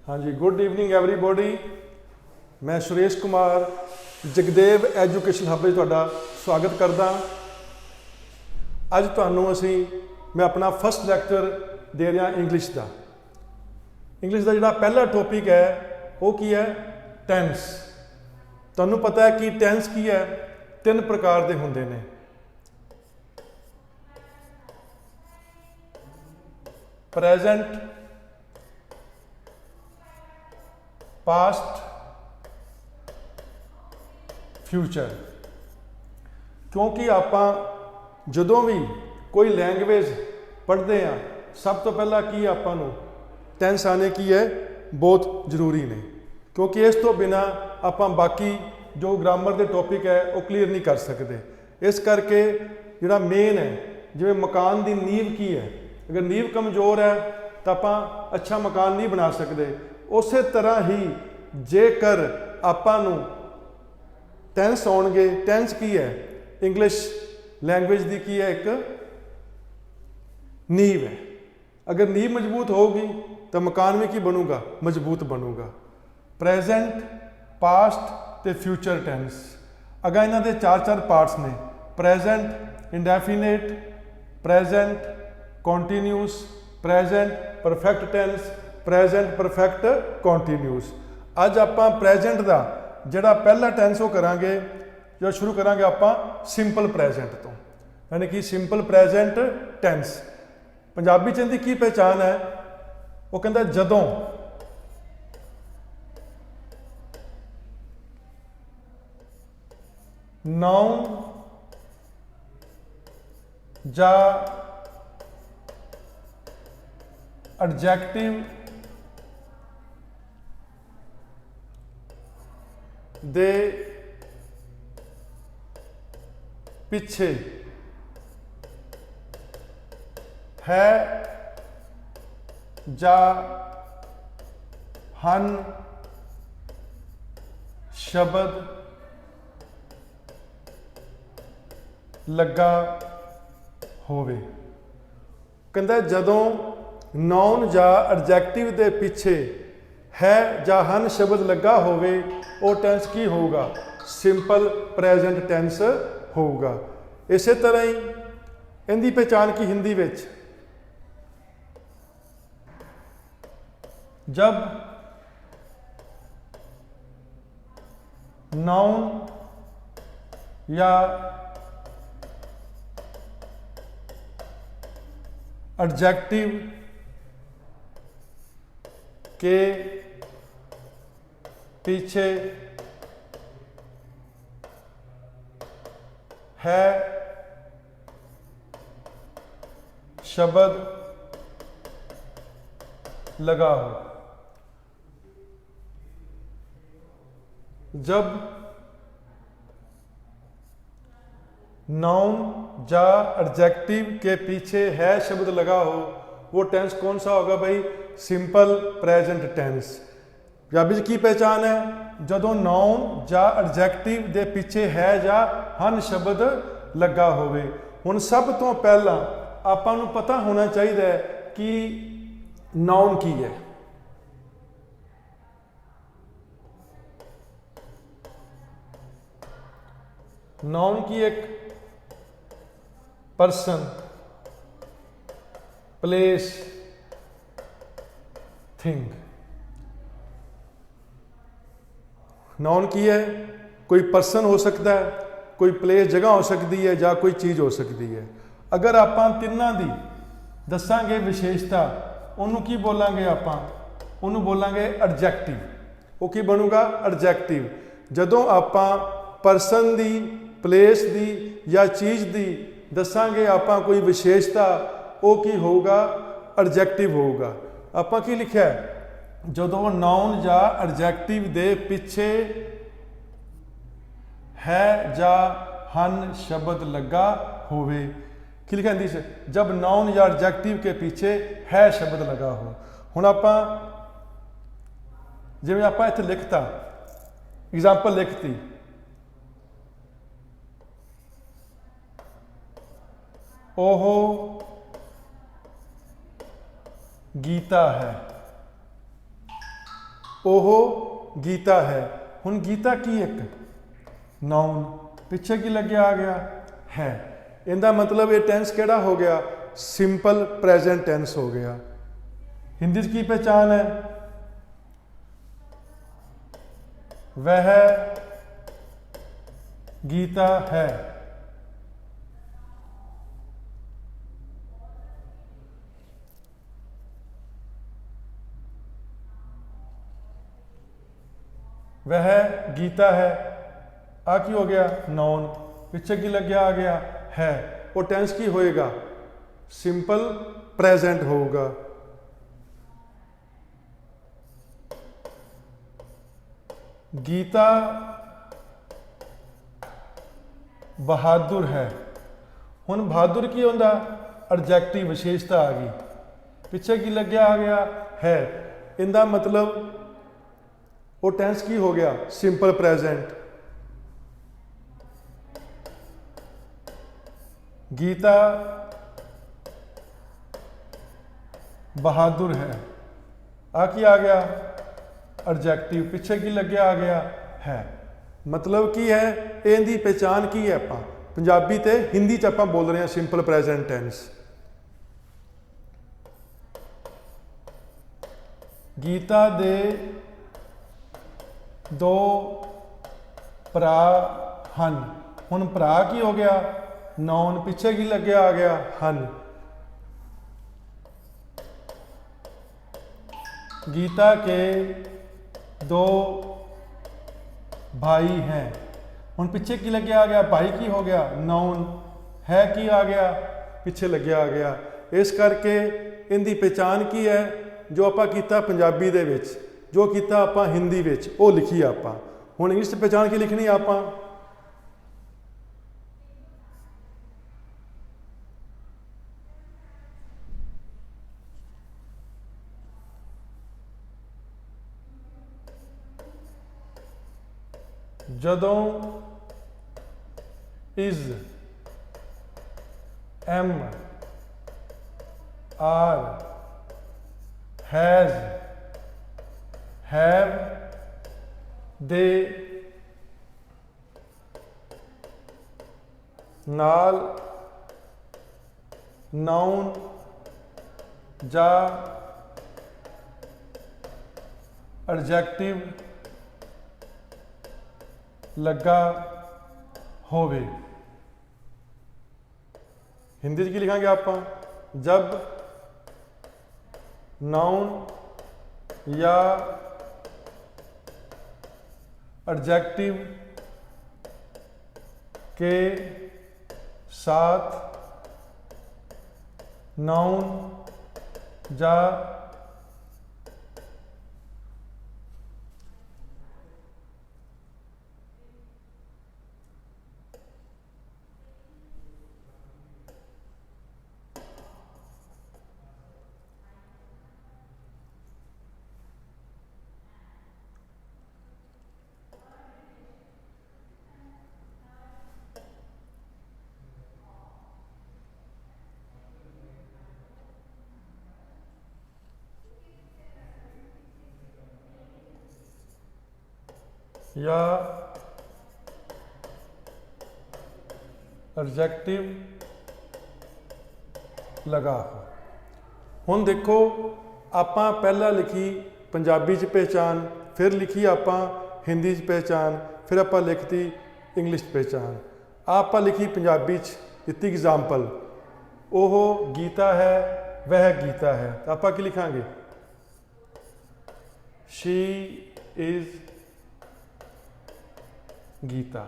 हाँ जी, good evening everybody. मैं Suresh Kumar Jagdev education hub में तुहाडा स्वागत करदा। अज तुहानूं असीं मैं अपना फर्स्ट लैक्चर दे रहा इंग्लिश का। इंग्लिश का जिहड़ा पहला टॉपिक है वो की है टेंस। तुहानूं पता है कि टेंस की है, तीन प्रकार के हुंदे ने। Present, past, future. क्योंकि आपां जदों भी कोई लैंग्वेज पढ़ते हैं सब तो पहला की आपां नूं टेंस आने की है बहुत जरूरी ने, क्योंकि इस तो बिना आपां बाकी जो ग्रामर के टॉपिक है वो क्लीयर नहीं कर सकते। इस करके जिहड़ा मेन है, जिवें मकान की नींव की है, अगर नींव कमज़ोर है तो आपां अच्छा मकान नहीं बना सकते। उस तरह ही जेकर आपां नूं टेंस आउणगे, टेंस की है इंग्लिश लैंग्वेज की की है एक नींव है। अगर नींव मजबूत होगी तो मकान भी की बनूगा, मजबूत बनूगा। प्रेजेंट, पास्ट ते फ्यूचर टेंस। अगर इन्हां दे चार चार पार्ट्स ने, present indefinite, present continuous, present perfect tense, present perfect continuous. अज आपां प्रेजेंट का जिहड़ा पहला टेंस वो करांगे, जो शुरू करांगे आपां सिंपल प्रेजेंट तो, यानी कि सिंपल प्रेजेंट टेंस। पंजाबी च इहदी की पहचान है, वो कहंदा जदों नाउन जां एडजैक्टिव दे पिछे है जा हन शब्द लगा होवे। कहंदा जदों नाउन जा एडजैक्टिव दे पिछे है जा हन शब्द लगा होवे, वो टेंस की होगा, सिंपल प्रेजेंट टेंस होगा। इस तरह ही इनकी पहचान की हिंदी विच, जब नाउन या एडजेक्टिव के पीछे है शब्द लगा हो। जब नाउन या एडजेक्टिव के पीछे है शब्द लगा हो, वो टेंस कौन सा होगा भाई? Simple present tense. पंजाबी की पहचान है, जदों नाउन या एडजैक्टिव दे पिछे है या हन शब्द लगा होवे। हुण सब तो पहला आपां नूं पता होना चाहिए कि नाउन की है। नाउन की एक पर्सन, प्लेस, थिंग। नाउन की है, कोई पर्सन हो सकता है, कोई प्लेस जगह हो सकती है, या कोई चीज़ हो सकती है। अगर आपां तिन्नां दी दसांगे विशेषता, उन्होंने की बोलांगे आपां? उन्होंने बोलांगे एडजैक्टिव। वो की बनूगा? एडजैक्टिव। जदों आपां पर्सन दी, प्लेस दी या चीज़ दी दसांगे आपां कोई विशेषता, वो की होगा? एडजैक्टिव होगा। आपां की लिखा है? जदों नाउन या एडजैक्टिव दे पिछे है जा हन शब्द लगा होवे। की लिखा हिंदी से? जब नाउन या एडजैक्टिव के पीछे है शब्द लगा हो। हुण आपां जिवें आपां इत्थे लिखता, एग्जाम्पल लिखती, ओह गीता है। ਉਹ ਗੀਤਾ ਹੈ। ਹੁਣ ਗੀਤਾ ਕੀ ਇੱਕ ਨਾउन, ਪਿੱਛੇ ਕੀ ਲੱਗਿਆ ਆ ਗਿਆ ਹੈ। ਇਹਦਾ ਮਤਲਬ ਇਹ ਟੈਂਸ ਕਿਹੜਾ ਹੋ ਗਿਆ, ਸਿੰਪਲ ਪ੍ਰੈਜ਼ੈਂਟ ਟੈਂਸ ਹੋ ਗਿਆ। हिंदी की पहचान है, वह गीता है। वह गीता है, आ की हो गया नाउन, पिछे की लग गया आ गया है। वो टेंस की होएगा, सिंपल प्रेजेंट होगा। गीता बहादुर है। हुण बहादुर की होंदा, एडजैक्टिव विशेषता आ गई, पिछे की लग गया आ गया है। इनका मतलब वो टेंस की हो गया, सिंपल प्रेजेंट। गीता बहादुर है, आ की आ गया एडजैक्टिव, पिछे की लगे आ गया है। मतलब की है, इनकी पहचान की है। आप पंजाबी ते हिंदी च आप बोल रहे हैं सिंपल प्रेजेंट टेंस। गीता दे दो भरा हन। हुण भरा की हो गया नाउन, पिछे की लगे आ गया हन। गीता के दो भाई हैं। हुण पिछे की लगे आ गया, भाई की हो गया नाउन, है की आ गया पिछे लगे आ गया। इस करके इनकी पहचान की है, जो आपां कीता पंजाबी दे विच, जो कीता आपां हिंदी विच, वो लिखी आपां। हुण इंग्लिश पहचान की लिखनी आपां, जदों is am are has have दे नाल नाउन जा एडजैक्टिव लगा होवे। हिंदी की लिखांगे आप, जब नाउन या एडजेक्टिव के साथ नाउन या एडजेक्टिव लगा हो। हुण देखो, आपां पहला लिखी पंजाबी च पहचान, फिर लिखी आपां हिंदी च पहचान, फिर आपां लिखती इंग्लिश पहचान। आपां लिखी पंजाबी च, दित्ती एग्जाम्पल, ओह गीता है, वह गीता है। तो आपां की लिखांगे, शी इज गीता।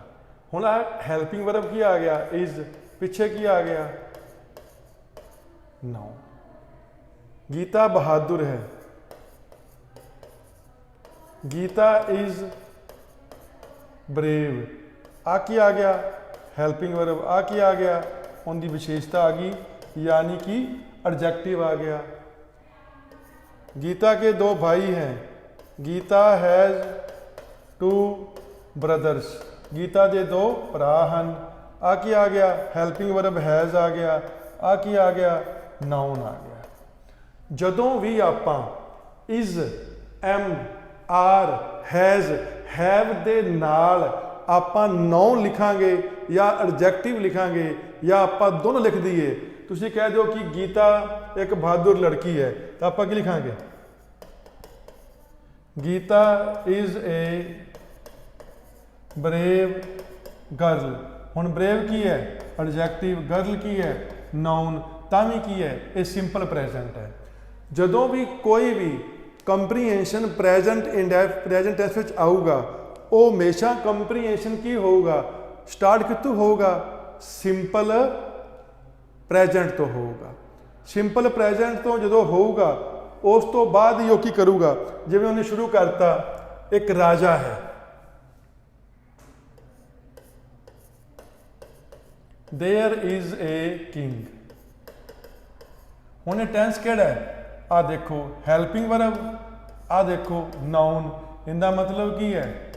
हुण हेल्पिंग वर्ब की आ गया इज, पिछे की आ गया नाउन। गीता बहादुर है, गीता इज ब्रेव। आ की आ गया हेल्पिंग वर्ब, आ की आ गया उनकी विशेषता आ गई, यानी कि एडजेक्टिव आ गया। गीता के दो भाई हैं, Geeta has two brothers. Geeta के दो भरा हन। आ की आ गया हेल्पिंग वर्ब हैज़ आ गया, आ की आ गया नाउन आ गया। जदों भी आपां is am are has have दे नाल ਆਪਾਂ ਨਾउन ਲਿਖਾਂਗੇ ਜਾਂ ਐਡਜੈਕਟਿਵ ਲਿਖਾਂਗੇ ਜਾਂ ਆਪਾਂ ਦੋਨੋਂ ਲਿਖ ਦਈਏ। ਤੁਸੀਂ ਕਹਿ ਦਿਓ ਕਿ ਗੀਤਾ ਇੱਕ ਬਹਾਦਰ ਲੜਕੀ ਹੈ ਤਾਂ ਆਪਾਂ ਕੀ ਲਿਖਾਂਗੇ? Geeta is a brave girl. ਹੁਣ ਬਰੇਵ ਕੀ ਹੈ? ਐਡਜੈਕਟਿਵ। ਗਰਲ ਕੀ ਹੈ? ਨਾउन। ਤਾਂ ਵੀ ਕੀ ਹੈ? ਇਹ ਸਿੰਪਲ ਪ੍ਰੈਜ਼ੈਂਟ ਹੈ। ਜਦੋਂ ਵੀ ਕੋਈ ਵੀ ਕੰਪਰੀਹੈਂਸ਼ਨ ਪ੍ਰੈਜ਼ੈਂਟ ਪ੍ਰੈਜ਼ੈਂਟ ਟੈਂਸ ਵਿੱਚ ਆਊਗਾ ਉਹ ਹਮੇਸ਼ਾ ਕੰਪਰੀਹੈਂਸ਼ਨ ਕੀ ਹੋਊਗਾ? ਸਟਾਰਟ ਕਿੱਥੋਂ ਹੋਊਗਾ? ਸਿੰਪਲ ਪ੍ਰੈਜ਼ੈਂਟ ਤੋਂ ਹੋਊਗਾ। ਸਿੰਪਲ ਪ੍ਰੈਜ਼ੈਂਟ ਤੋਂ ਜਦੋਂ ਹੋਊਗਾ ਉਸ ਤੋਂ ਬਾਅਦ ਹੀ ਉਹ ਕੀ ਕਰੂਗਾ? ਜਿਵੇਂ ਉਹਨੇ ਸ਼ੁਰੂ ਕਰਤਾ ਇੱਕ ਰਾਜਾ ਹੈ, देयर इज ए किंग। ਹੁਣ ਇਹ ਟੈਂਸ ਕਿਹੜਾ ਹੈ? ਆ ਦੇਖੋ ਹੈਲਪਿੰਗ ਵਰਬ, ਆ ਦੇਖੋ ਨਾउन। ਇਹਦਾ ਮਤਲਬ ਕੀ ਹੈ?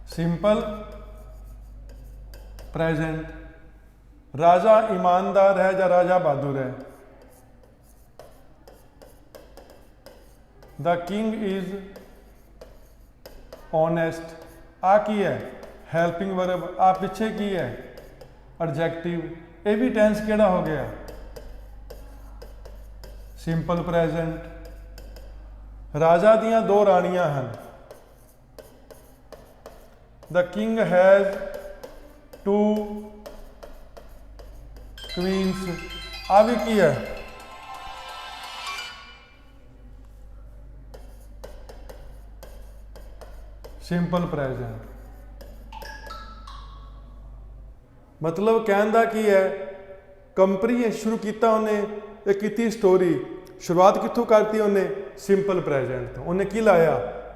Simple present. ਰਾਜਾ ਈਮਾਨਦਾਰ ਹੈ ਜਾਂ ਰਾਜਾ ਬਹਾਦਰ ਹੈ? The king is honest. आ की है? Helping verb. आ पिछे की है? एडजेक्टिव। ये भी टेंस केड़ा हो गया? Simple present. राजा दियां दो रानियां हैं। The king has two queens. आ भी की है? Simple present. मतलब कहने का की है? कंपनी शुरू किया उन्हें, एक की स्टोरी शुरुआत कितों करती उन्हें? सिंपल प्रेजेंट तो। उन्हें की लाया?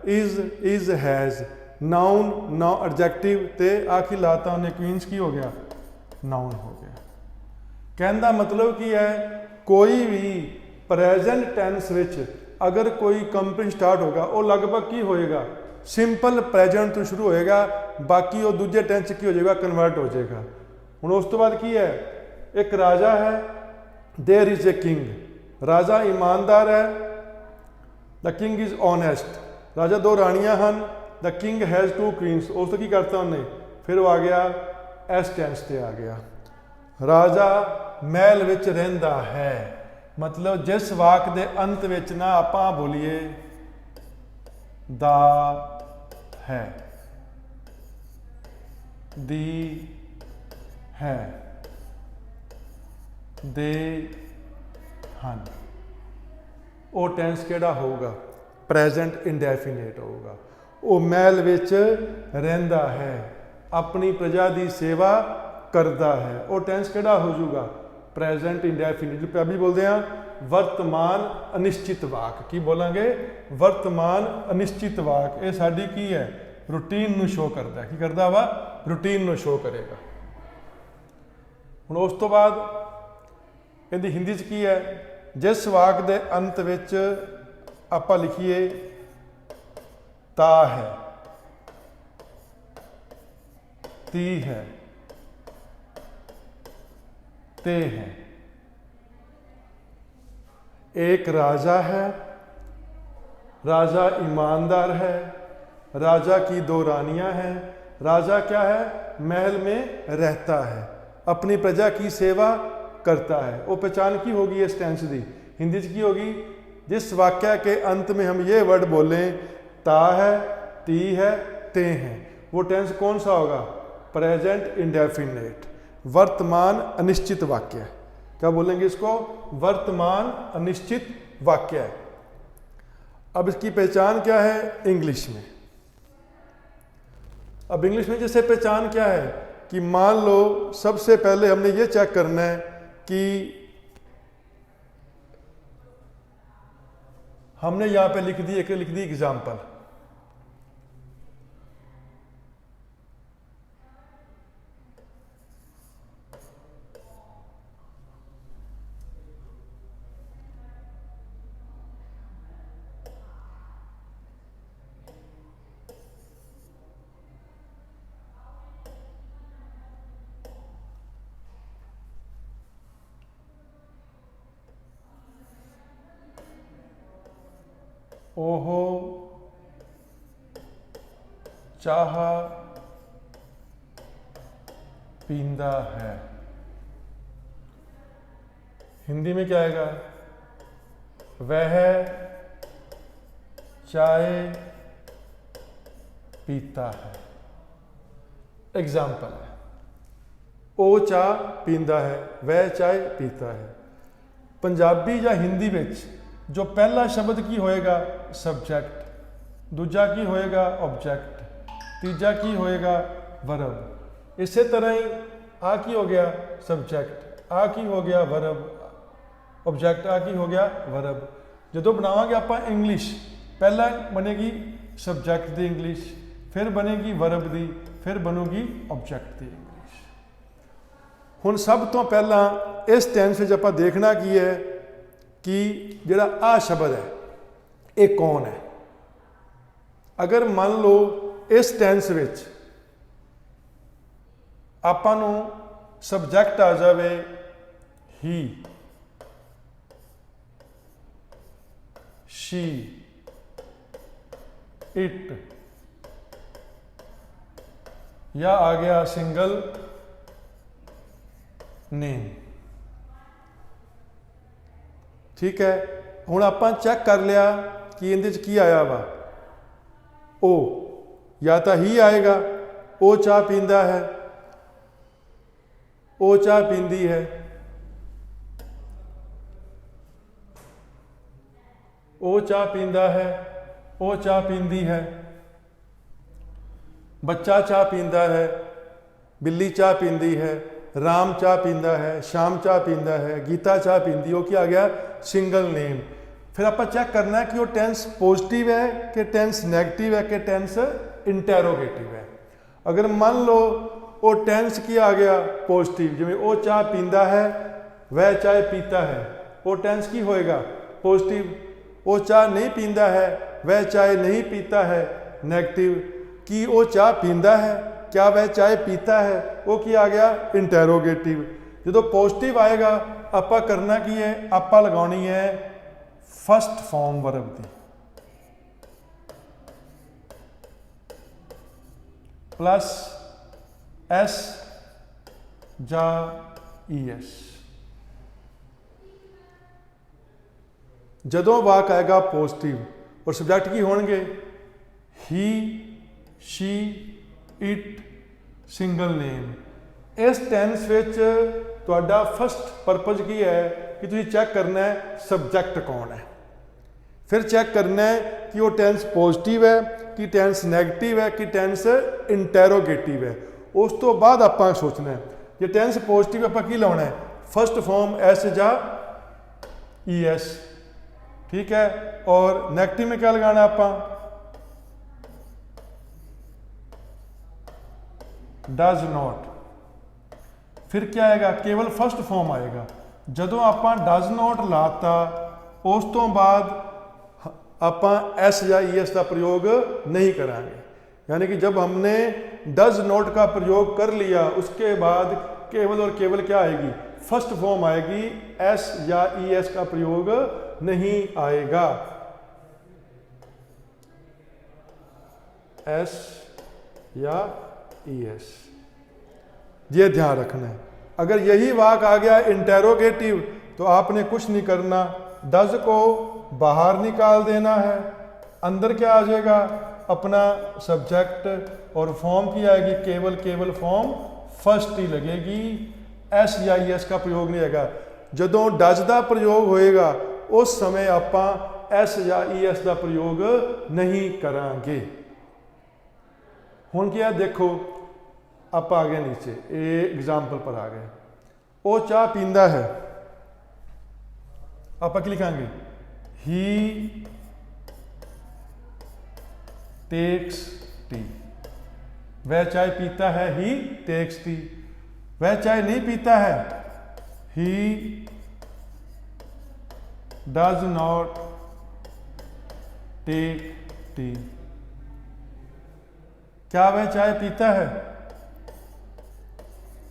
Is has noun, now adjective ते आखिर लाता उन्हें क्वींस की हो गया? नाउन हो गया। कहने का मतलब की है? कोई भी प्रेजेंट टेंस विच अगर कोई कंपनी स्टार्ट होगा वो लगभग की होएगा? सिंपल प्रेजेंट तो शुरू होएगा, बाकी वो दूजे टेंस की हो जाएगा? कन्वर्ट हो जाएगा। हुण उस तो बाद की है? एक राजा है, देयर इज ए किंग। राजा ईमानदार है, द किंग इज ऑनेस्ट। राजा दो रानियां हैं, the king has two queens. उस तो की करता उन्हें? फिर वो आ गया एस टेंस ते आ गया। राजा महल विच रहिंदा है। मतलब जिस वाक दे अंत विच ना आपां बोलीए दा है, दी है, दे हन, वो टेंस केड़ा होगा? प्रेजेंट इंडेफिनेट होगा। वो महल विच रहिंदा है, अपनी प्रजा की सेवा करता है। वो टेंस केड़ा हो जाऊगा? Present indefinite. जो पंजाबी बोलते हैं वर्तमान अनिश्चित वाक। की बोलांगे? वर्तमान अनिश्चित वाक। ये साडी की है? रूटीन नूं शो करता है। की करता वा? रूटीन नूं शो करेगा। हुण उस तो बाद इहदी हिंदी च की है? जिस वाक दे अंत विच आपां लिखीए ता है, ती है, ते है। एक राजा है, राजा ईमानदार है, राजा की दो रानियां हैं। राजा क्या है? महल में रहता है, अपनी प्रजा की सेवा करता है। वो पहचान की होगी इस टेंस की? हिंदी की होगी? जिस वाक्य के अंत में हम ये वर्ड बोलें ता है, ती है, ते हैं, वो टेंस कौन सा होगा? प्रेजेंट इंडेफिनेट, वर्तमान अनिश्चित वाक्य। क्या बोलेंगे इसको? वर्तमान अनिश्चित वाक्य है। अब इसकी पहचान क्या है इंग्लिश में? अब इंग्लिश में जैसे पहचान क्या है कि मान लो सबसे पहले हमने ये चेक करना है कि हमने यहाँ पे लिख दी एग्जाम्पल। ओहो चाह पींदा है। हिंदी में क्या आएगा? वह चाय पीता है। एग्जाम्पल है, ਉਹ ਚਾਹ ਪੀਂਦਾ ਹੈ, वह चाय पीता है। पंजाबी या हिंदी विच जो पहला शब्द की होएगा? सब्जैक्ट, दूजा की होएगा? ऑब्जैक्ट, तीजा की होएगा? वर्ब। इस तरह ही आ की हो गया? सब्जैक्ट, आ की हो गया? वर्ब, ऑब्जैक्ट आ की हो गया? वर्ब। जो बनावांगे आपां इंग्लिश, पहला बनेगी सब्जैक्ट दी इंग्लिश, फिर बनेगी वर्ब दी, फिर बनूगी ऑब्जैक्ट दी इंग्लिश। हुण सब तो पहला इस टेंस विच आपां देखना की है कि जिहड़ा आ शब्द है ये कौन है। अगर मान लो इस टेंस विच आपां नूं सबजैक्ट आ जाए ही, शी, इट, या आ गया सिंगल नेम, ठीक है। हुण आपां चैक कर लिया कि इहदे च की आया वा? ओ, या तो ही आएगा, ओ चाह पींदा है, ओ चाह पींदी है, ओ चाह पींदा है, ओ चाह पींदी है, बच्चा चाह पींदा है, बिल्ली चाह पींदी है, राम चाह पींदा है, श्याम चाह पींदा है, गीता चाह पींदी। वो क्या आ गया? Single name. फिर आप चेक करना है कि वो टेंस पॉजिटिव है कि टेंस नेगेटिव है कि टेंस इंटेरोगेटिव है। अगर मान लो वो टेंस की आ गया पॉजिटिव, जिवें वो चाह पींदा है, वह चाय पीता है, वो टेंस की होएगा? पॉजिटिव। वो चाह नहीं पींदा है, वह चाय नहीं पीता है, नेगेटिव। कि वो चाह पींदा है, क्या वह चाय पीता है, वो की आ गया? इंटेरोगेटिव। जो पॉजिटिव आएगा आपां करना की है? आपां लगानी है फस्ट फॉर्म वर्ब की, प्लस एस जा ईएस। जदों वाक आएगा पॉजिटिव और सब्जैक्ट की होणगे? He, she, it, single name. इस टेंस विच तुहाडा फस्ट परपज की है कि तुसीं चैक करना है सब्जैक्ट कौन है। फिर चैक करना है कि वो टेंस पॉजिटिव है कि टेंस नैगेटिव है कि टेंस इंटेरोगेटिव है। उस तो बाद आपां सोचना है जे टेंस पॉजिटिव आपां की लाउणा है? फस्ट फॉर्म एस जा ई एस, ठीक है। और नैगेटिव में क्या लगाना आपां? Does not. फिर क्या आएगा? केवल फस्ट फॉर्म आएगा। जदों आपां डज नॉट लाता उस तो बाद आपां एस या ई एस का प्रयोग नहीं करांगे। यानी कि जब हमने डज नॉट का प्रयोग कर लिया उसके बाद केवल और केवल क्या आएगी? फर्स्ट फॉर्म आएगी, एस या ई एस का प्रयोग नहीं आएगा। एस या ई एस, ये ध्यान रखना है। अगर यही वाक आ गया इंटेरोगेटिव तो आपने कुछ नहीं करना, डज को बाहर निकाल देना है। अंदर क्या आ जाएगा? अपना सब्जेक्ट और फॉर्म की आएगी केवल केवल फॉर्म फर्स्ट ही लगेगी, एस या ई एस का प्रयोग नहीं आएगा। जदों डज का प्रयोग होएगा उस समय आपां एस या ई एस का प्रयोग नहीं करांगे। हुण क्या देखो, आप आ गए नीचे, ये एग्जाम्पल पर आ गए। वो चाह पींदा है, आप की लिखांगे? ही टेक्स टी। वह चाय पीता है, ही टेक्स टी। वह चाय नहीं पीता है, he does not take tea. क्या वह चाय पीता है?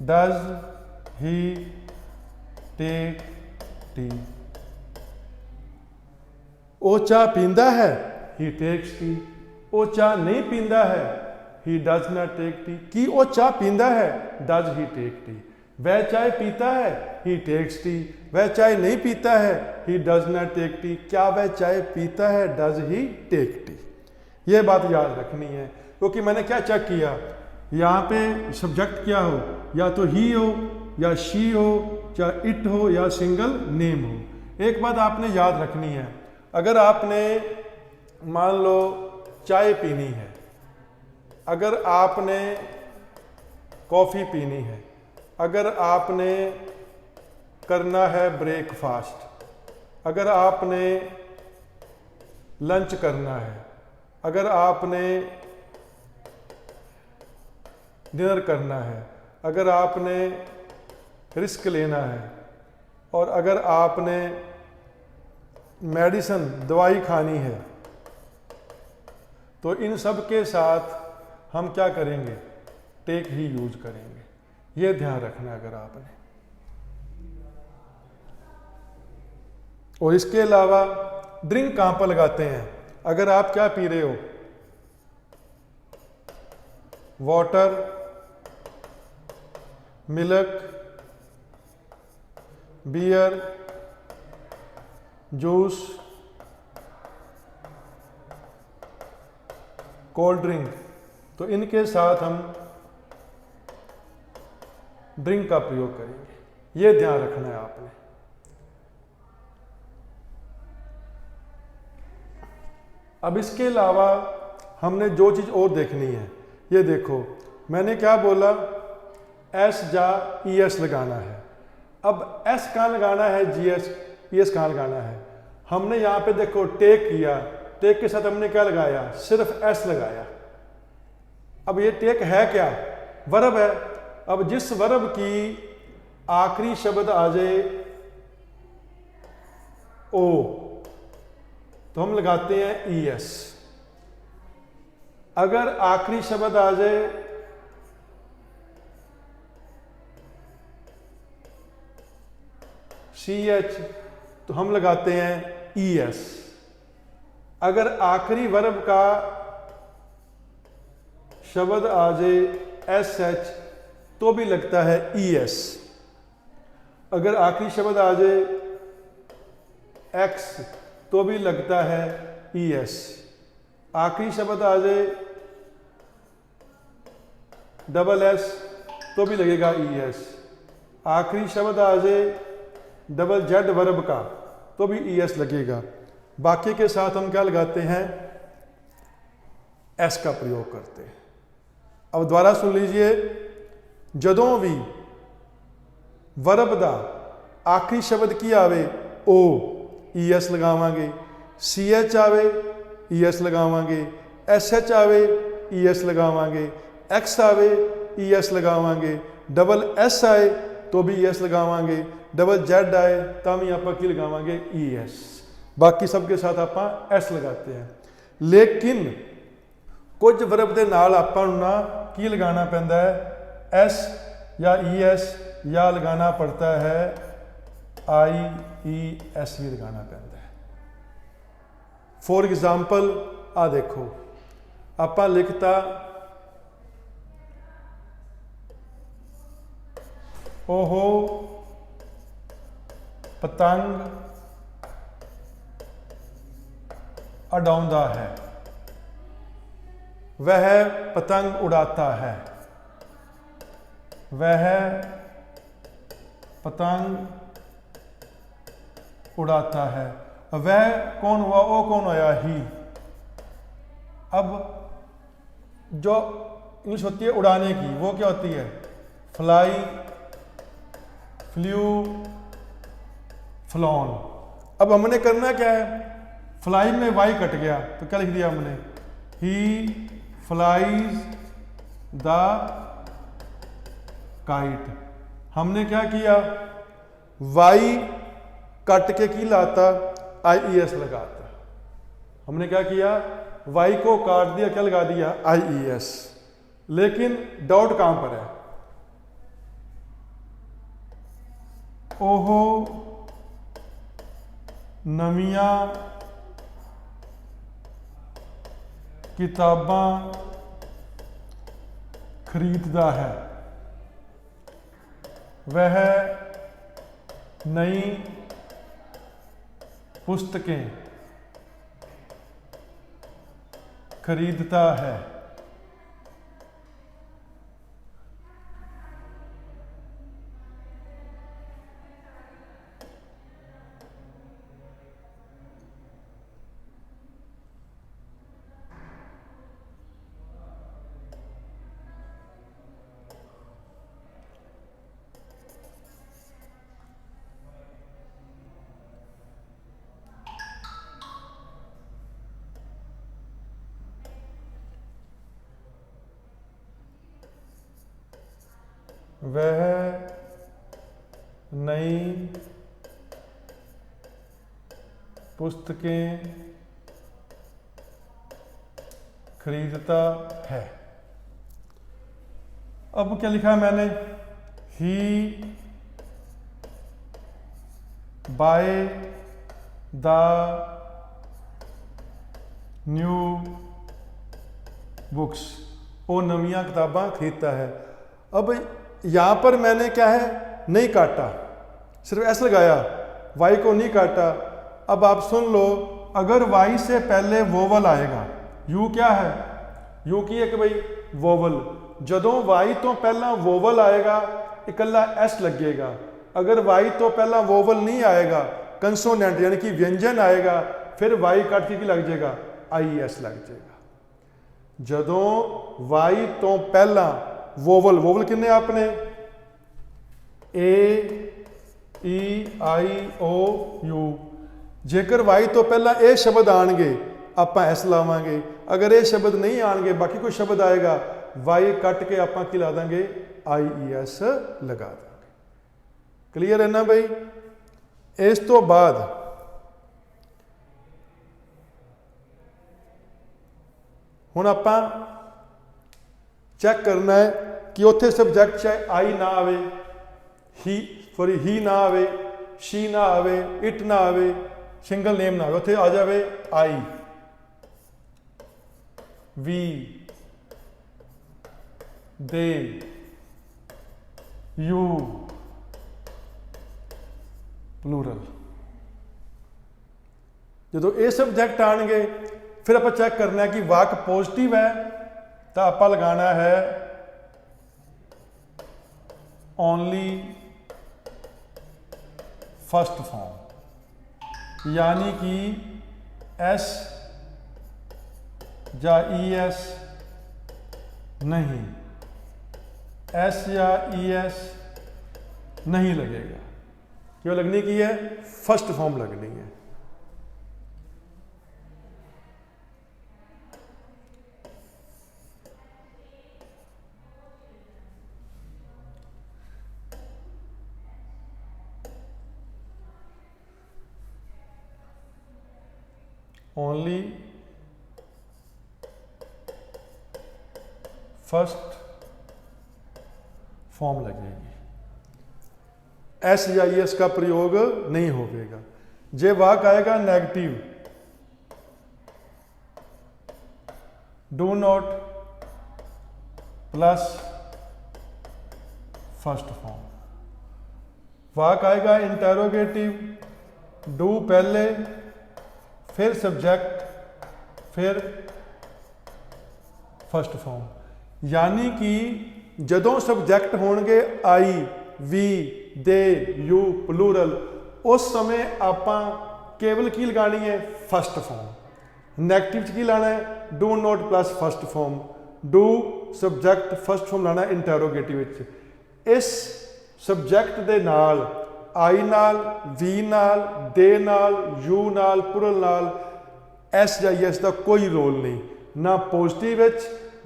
Does he take tea. वो चाह पींदा है, ही टेक्स टी। वो चाह नहीं पींदा है, he does not take tea. की वो चाह पींदा है, डज ही टेक टी। वह चाय पीता है, ही टेक्स टी। वह चाय नहीं पीता है, he does not take tea. क्या वह चाय पीता है, डज ही टेक टी। ये बात याद रखनी है, क्योंकि मैंने क्या चेक किया, यहाँ पे सब्जेक्ट क्या हो, या तो ही हो या शी हो या इट हो या सिंगल नेम हो। एक बात आपने याद रखनी है, अगर आपने मान लो चाय पीनी है, अगर आपने कॉफ़ी पीनी है, अगर आपने करना है ब्रेकफास्ट, अगर आपने लंच करना है, अगर आपने डिनर करना है, अगर आपने रिस्क लेना है, और अगर आपने मेडिसिन दवाई खानी है, तो इन सब के साथ हम क्या करेंगे, टेक ही यूज करेंगे। ये ध्यान रखना है अगर आपने। और इसके अलावा ड्रिंक कहाँ पर लगाते हैं, अगर आप क्या पी रहे हो, water, milk, beer, juice, cold drink, तो इनके साथ हम ड्रिंक का प्रयोग करेंगे। ये ध्यान रखना है आपने। अब इसके अलावा हमने जो चीज़ और देखनी है, ये देखो मैंने क्या बोला, एस जा ई एस लगाना है। अब एस कहाँ लगाना है, जी एस, ई एस कहाँ लगाना है। हमने यहाँ पे देखो टेक किया, टेक के साथ हमने क्या लगाया, सिर्फ एस लगाया। अब ये टेक है क्या, वर्ब है। अब जिस वर्ब की आखिरी शब्द आ जाए ओ, तो हम लगाते हैं ई एस। अगर आखिरी शब्द आ जाए सी एच, तो हम लगाते हैं ई एस। अगर आखिरी वर्ब का शब्द आ जाए एस एच, तो भी लगता है ई एस। अगर आखिरी शब्द आ जाए एक्स, तो भी लगता है ई एस। आखिरी शब्द आ जाए डबल एस, तो भी लगेगा ई एस। आखिरी शब्द आ जाए डबल जेड वर्ब का, तो भी ई एस लगेगा। बाकी के साथ हम क्या लगाते हैं, एस का प्रयोग करते हैं। अब दोबारा सुन लीजिए, जदों भी वर्ब दा आखिरी शब्द की आवे ओ, ई एस लगावांगे। सी एच आवे, ई एस लगावांगे। एस एच आवे, ई एस लगावांगे। एक्स आवे, ई एस लगावांगे। डबल एस आए तो भी ई एस लगावांगे। डबल जेड आए तो भी आप की लगावांगे, ई एस। बाकी सबके साथ आप एस लगाते हैं। लेकिन कुछ वर्ब के नाल आपां नूं ना की लगाना पैंदा है, एस या ई एस, या लगाना पड़ता है आई ई एस भी लगाना पैंदा है। फॉर एग्जाम्पल आ देखो, आपां लिखता ओहो पतंग उड़ाउंदा है, वह पतंग उड़ाता है। वह पतंग उड़ाता है। वह कौन हुआ, ओ कौन होया, ही। अब जो इंग्लिश होती है उड़ाने की, वो क्या होती है, फ्लाई, फ्लू, फ्लॉन। अब हमने करना क्या है, फ्लाई में वाई कट गया तो क्या लिख दिया हमने, ही फ्लाइज द काइट। हमने क्या किया, वाई कट के की लाता, आई ई एस लगाता। हमने क्या किया, वाई को काट दिया, क्या लगा दिया, आई ई एस। लेकिन डाउट कहां पर है, ओहो नवियां किताबां खरीदता है, वह नई पुस्तकें खरीदता है। वह नई पुस्तकें खरीदता है। अब क्या लिखा है मैंने? ही बाय द न्यू बुक्स, वो नवियां किताबां खरीदता है। अब यहाँ पर मैंने क्या है, नहीं काटा, सिर्फ एस लगाया, वाई को नहीं काटा। अब आप सुन लो, अगर वाई से पहले वोवल आएगा, यू क्या है, यू की एक भाई वोवल, जदों वाई तो पहला वोवल आएगा इकल्ला एस लगेगा। अगर वाई तो पहला वोवल नहीं आएगा, कंसोनेंट यानी कि व्यंजन आएगा, फिर वाई काट के लग जाएगा, आई एस लग जाएगा। जदों वाई तो पहला वोवल, वोवल किन्ने आपने, ए ई आई ओ यू, जेकर वाई तो पहला ए शब्द आएंगे आप एस लावांगे, अगर ये शब्द नहीं आएंगे बाकी कोई शब्द आएगा, वाई कट के आप की ला देंगे, आई ई एस लगा देंगे। क्लियर है ना भाई? इस तो बाद हुण आपां चेक करना है कि उत्थे सबजैक्ट चाहे आई ना आवे, ही ना आवे, शी ना आवे, इट ना आवे, सिंगल नेम ना आवे, उत्थे आ जावे आई, वी, दे, यू, प्लूरल। जो ये सबजैक्ट आएंगे फिर आप चेक करना है कि वाक पॉजिटिव है तो आप लगाना है ओनली फर्स्ट फॉर्म, यानी कि एस या ई एस नहीं, एस या ई एस नहीं लगेगा। क्यों लगनी की है? फर्स्ट फॉर्म लगनी है। ओनली फर्स्ट फॉर्म लगेगी, एस या ई एस का प्रयोग नहीं होगा। जे वाक आएगा negative, do not plus first form. वाक आएगा इंटेरोगेटिव, डू पहले, फिर सब्जेक्ट, फिर फर्स्ट फॉर्म। यानी कि जदों सब्जेक्ट होणगे I, we, they, you, plural, उस समय आपां केवल की लगानी है? First form. नैगेटिव की लाना है? Do not plus first form, do subject first form लाना इंटेरोगेटिव। इस सब्जेक्ट दे नाल आई नाल, वी नाल, दे नाल, यू नाल, प्लूरल नाल एस या एस का कोई रोल नहीं, ना पॉजिटिव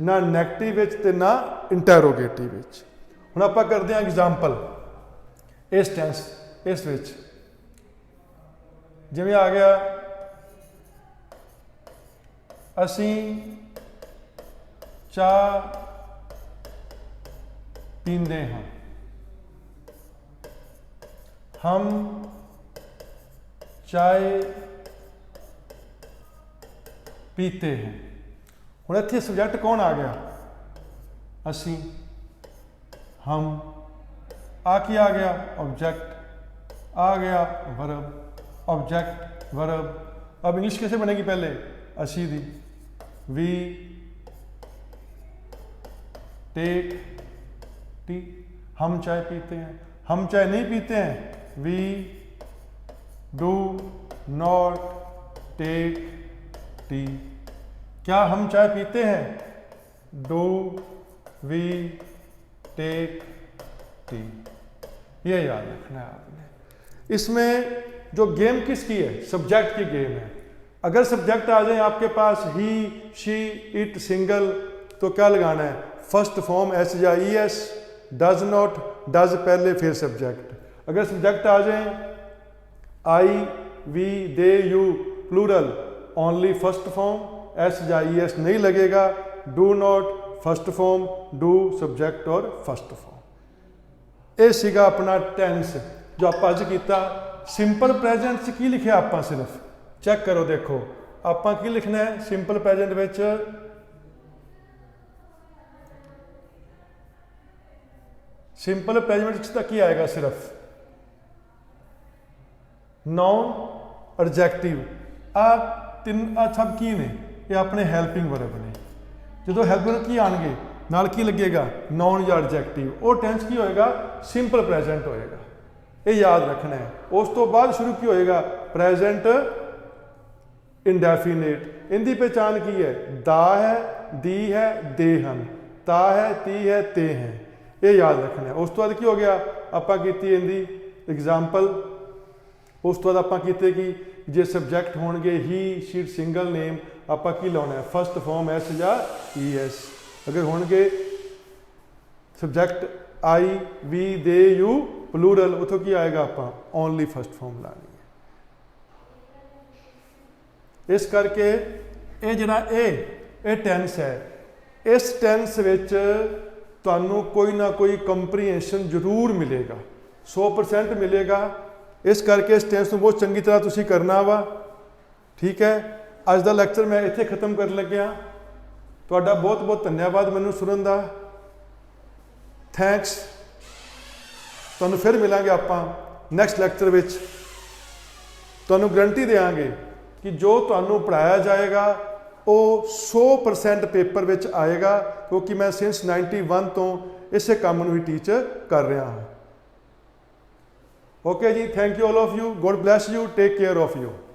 ना नैगेटिव ते ना इंटेरोगेटिव। हुण आपां करदे हां एग्जाम्पल इस टेंस, इस विच जिवें आ गया, असीं चाह पींदे हां, हम चाय पीते हैं। हुण इत्थे सब्जेक्ट कौन आ गया? असी, हम, आ क्या आ गया ऑब्जेक्ट, आ गया वर्ब, ऑब्जेक्ट वर्ब। अब इंग्लिश कैसे बनेगी पहले, असी दी, वी टेक टी, हम चाय पीते हैं, हम चाय नहीं पीते हैं, we do not take tea. क्या हम चाय पीते हैं, डू वी टेक टी। ये याद रखना है आपने। इसमें जो गेम किसकी है, सब्जेक्ट की गेम है। अगर सब्जेक्ट आ जाए आपके पास ही, शी, इट, सिंगल, तो क्या लगाना है, first form S or E S, does not, does पहले फिर सब्जेक्ट। अगर सब्जेक्ट आ जाए I, we, they, you, plural, only first form, S or E S नहीं लगेगा, do not first form, do subject और फर्स्ट फॉर्म। ये सीगा अपना टेंस जो आप अज किया। सिंपल प्रेजेंट च की लिखिया आप, सिर्फ चेक करो, देखो आप की लिखना है सिंपल प्रेजेंट विच, सिंपल प्रेजेंट तक की आएगा सिर्फ नाउन, एडजेक्टिव, आ तीन आ सब की ने, ये अपने हेल्पिंग वर्ब ने। जो हेल्पिंग वर्ब की आएंगे नाल की लगेगा, नाउन या एडजेक्टिव, वो टेंस की होएगा, सिंपल प्रेजेंट होएगा। ये याद रखना है। उस तो बाद शुरू की होएगा प्रेजेंट इंडेफिनेट। इनकी पहचान की है, दा है, दी है, दे हन, ता है, ती है, ते हैं। ये याद रखना है। उस तो बाद की हो गया, आपां कीती इनदी एग्जाम्पल। उस तो बाद आपां कीते कि जे सब्जेक्ट होणगे ही, शी, सिंगल नेम, आपां की लाउणा है first form S or E S. अगर होणगे subject I, we, they, you, plural, उतों की आएगा आपां ओनली फर्स्ट फॉर्म लानी है। इस करके ये जिहड़ा ये टेंस है, इस टेंस विच तुहानूं कोई ना कोई कंप्रीहेंशन जरूर मिलेगा, 100% मिलेगा। इस करके इस टेंस को बहुत चंगी तरह तुसीं करना वा। ठीक है, अज का लैक्चर मैं इत्थे खत्म कर लग्या। तुहाडा बहुत बहुत धन्यवाद मैनूं सुनन दा, थैंक्स। तुहानूं फिर मिलांगे आपां नैक्सट लैक्चर विच। तुहानूं गारंटी देंगे कि जो तुहानूं पढ़ाया जाएगा वो 100% पेपर विच आएगा, क्योंकि मैं सिंस 91 तो इसे काम नूं ही टीच कर रहा हाँ। ओके जी, thank you all of you, God bless you, take care of you.